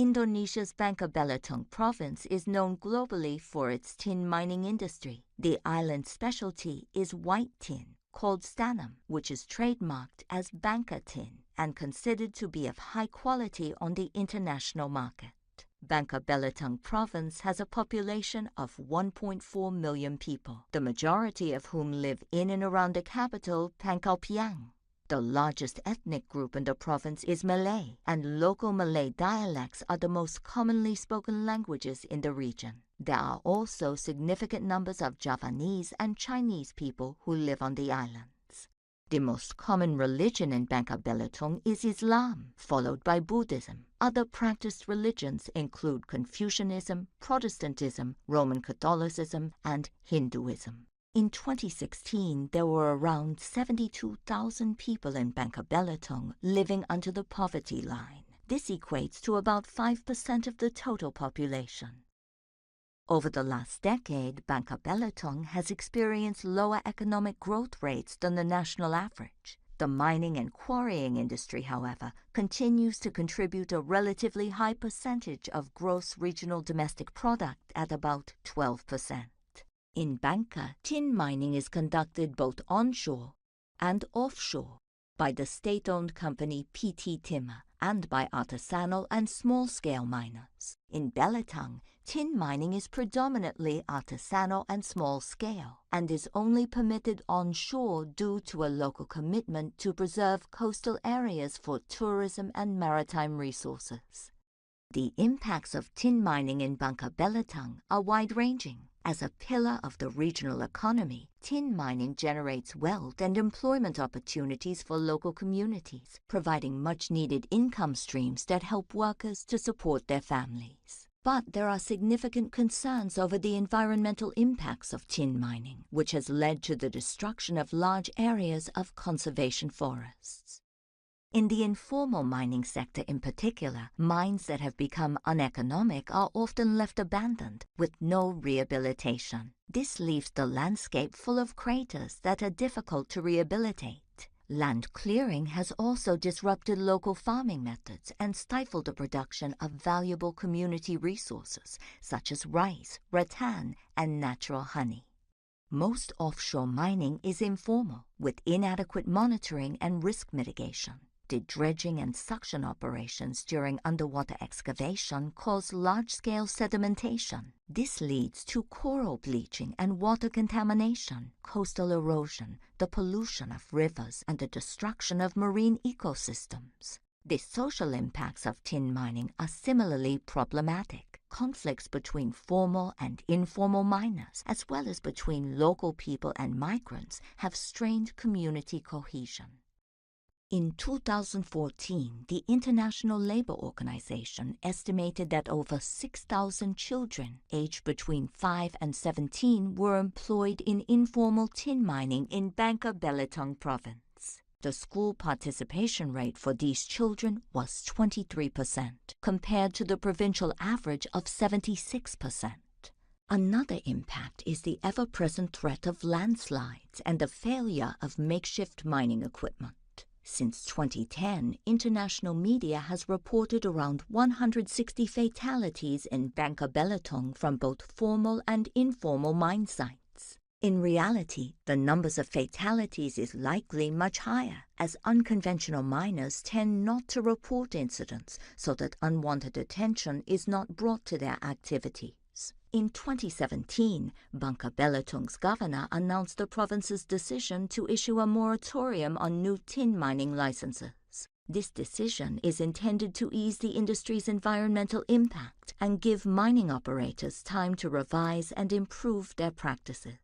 Indonesia's Bangka Belitung province is known globally for its tin mining industry. The island's specialty is white tin, called stanum, which is trademarked as Bangka tin and considered to be of high quality on the international market. Bangka Belitung province has a population of 1.4 million people, the majority of whom live in and around the capital, Pangkalpiang. The largest ethnic group in the province is Malay, and local Malay dialects are the most commonly spoken languages in the region. There are also significant numbers of Javanese and Chinese people who live on the islands. The most common religion in Bangka Belitung is Islam, followed by Buddhism. Other practiced religions include Confucianism, Protestantism, Roman Catholicism, and Hinduism. In 2016, there were around 72,000 people in Bangka Belitung living under the poverty line. This equates to about 5% of the total population. Over the last decade, Bangka Belitung has experienced lower economic growth rates than the national average. The mining and quarrying industry, however, continues to contribute a relatively high percentage of gross regional domestic product at about 12%. In Bangka, tin mining is conducted both onshore and offshore by the state-owned company PT Timah and by artisanal and small-scale miners. In Belitung, tin mining is predominantly artisanal and small-scale and is only permitted onshore due to a local commitment to preserve coastal areas for tourism and maritime resources. The impacts of tin mining in Bangka Belitung are wide-ranging. As a pillar of the regional economy, tin mining generates wealth and employment opportunities for local communities, providing much-needed income streams that help workers to support their families. But there are significant concerns over the environmental impacts of tin mining, which has led to the destruction of large areas of conservation forests. In the informal mining sector in particular, mines that have become uneconomic are often left abandoned with no rehabilitation. This leaves the landscape full of craters that are difficult to rehabilitate. Land clearing has also disrupted local farming methods and stifled the production of valuable community resources such as rice, rattan, and natural honey. Most offshore mining is informal, with inadequate monitoring and risk mitigation. The dredging and suction operations during underwater excavation cause large-scale sedimentation. This leads to coral bleaching and water contamination, coastal erosion, the pollution of rivers, and the destruction of marine ecosystems. The social impacts of tin mining are similarly problematic. Conflicts between formal and informal miners, as well as between local people and migrants, have strained community cohesion. In 2014, the International Labour Organization estimated that over 6,000 children aged between 5 and 17 were employed in informal tin mining in Bangka Belitung province. The school participation rate for these children was 23%, compared to the provincial average of 76%. Another impact is the ever-present threat of landslides and the failure of makeshift mining equipment. Since 2010, international media has reported around 160 fatalities in Bangka Belitung from both formal and informal mine sites. In reality, the numbers of fatalities is likely much higher, as unconventional miners tend not to report incidents so that unwanted attention is not brought to their activities. In 2017, Bangka Belitung's governor announced the province's decision to issue a moratorium on new tin mining licenses. This decision is intended to ease the industry's environmental impact and give mining operators time to revise and improve their practices.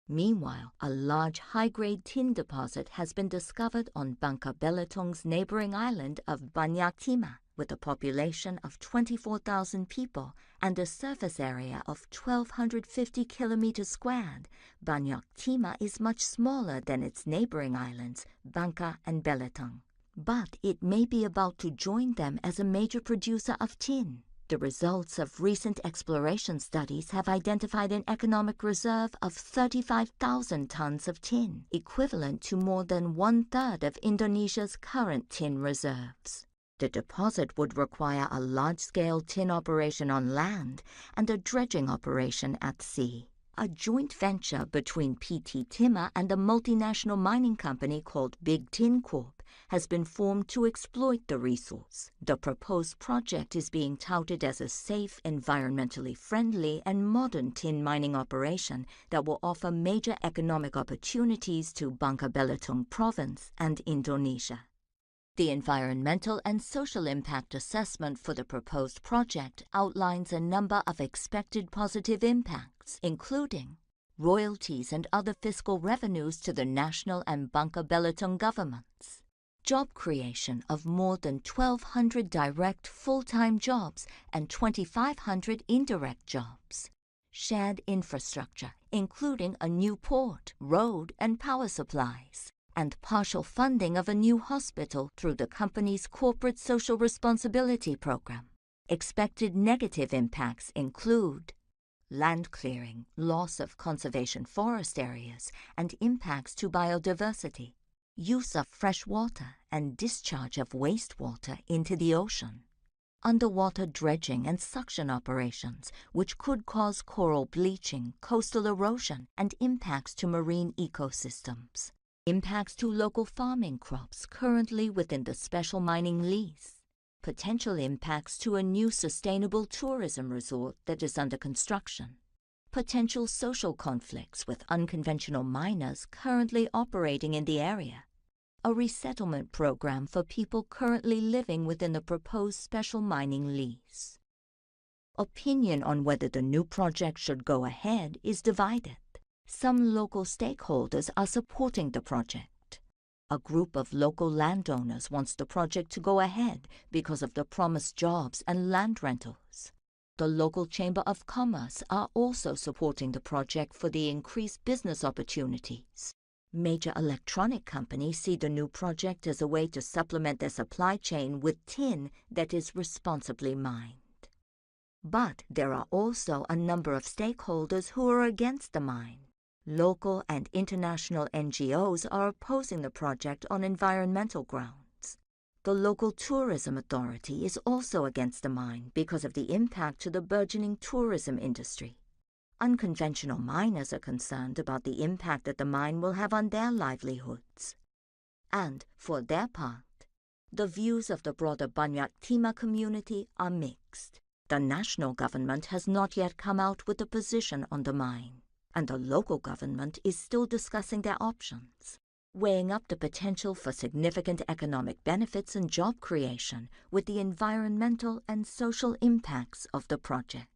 Meanwhile, a large high-grade tin deposit has been discovered on Bangka Belitung's neighboring island of Banyak Timah. With a population of 24,000 people and a surface area of 1,250 kilometers squared, Banyak Timah is much smaller than its neighboring islands, Bangka and Belitung. But it may be about to join them as a major producer of tin. The results of recent exploration studies have identified an economic reserve of 35,000 tons of tin, equivalent to more than one-third of Indonesia's current tin reserves. The deposit would require a large-scale tin operation on land and a dredging operation at sea. A joint venture between PT Timmer and a multinational mining company called Big Tin Corp has been formed to exploit the resource. The proposed project is being touted as a safe, environmentally friendly, and modern tin mining operation that will offer major economic opportunities to Bangka Belitung Province and Indonesia. The environmental and social impact assessment for the proposed project outlines a number of expected positive impacts, including royalties and other fiscal revenues to the national and Bangka Belitung governments, job creation of more than 1,200 direct full-time jobs and 2,500 indirect jobs, shared infrastructure, including a new port, road, and power supplies, and partial funding of a new hospital through the company's corporate social responsibility program. Expected negative impacts include land clearing, loss of conservation forest areas, and impacts to biodiversity, use of fresh water and discharge of wastewater into the ocean, underwater dredging and suction operations, which could cause coral bleaching, coastal erosion, and impacts to marine ecosystems. Impacts to local farming crops currently within the special mining lease. Potential impacts to a new sustainable tourism resort that is under construction. Potential social conflicts with unconventional miners currently operating in the area. A resettlement program for people currently living within the proposed special mining lease. Opinion on whether the new project should go ahead is divided. Some local stakeholders are supporting the project. A group of local landowners wants the project to go ahead because of the promised jobs and land rentals. The local Chamber of Commerce are also supporting the project for the increased business opportunities. Major electronic companies see the new project as a way to supplement their supply chain with tin that is responsibly mined. But there are also a number of stakeholders who are against the mine. Local and international NGOs are opposing the project on environmental grounds. The local tourism authority is also against the mine because of the impact to the burgeoning tourism industry. Unconventional miners are concerned about the impact that the mine will have on their livelihoods. And, for their part, the views of the broader Banyak Timah community are mixed. The national government has not yet come out with a position on the mine, and the local government is still discussing their options, weighing up the potential for significant economic benefits and job creation with the environmental and social impacts of the project.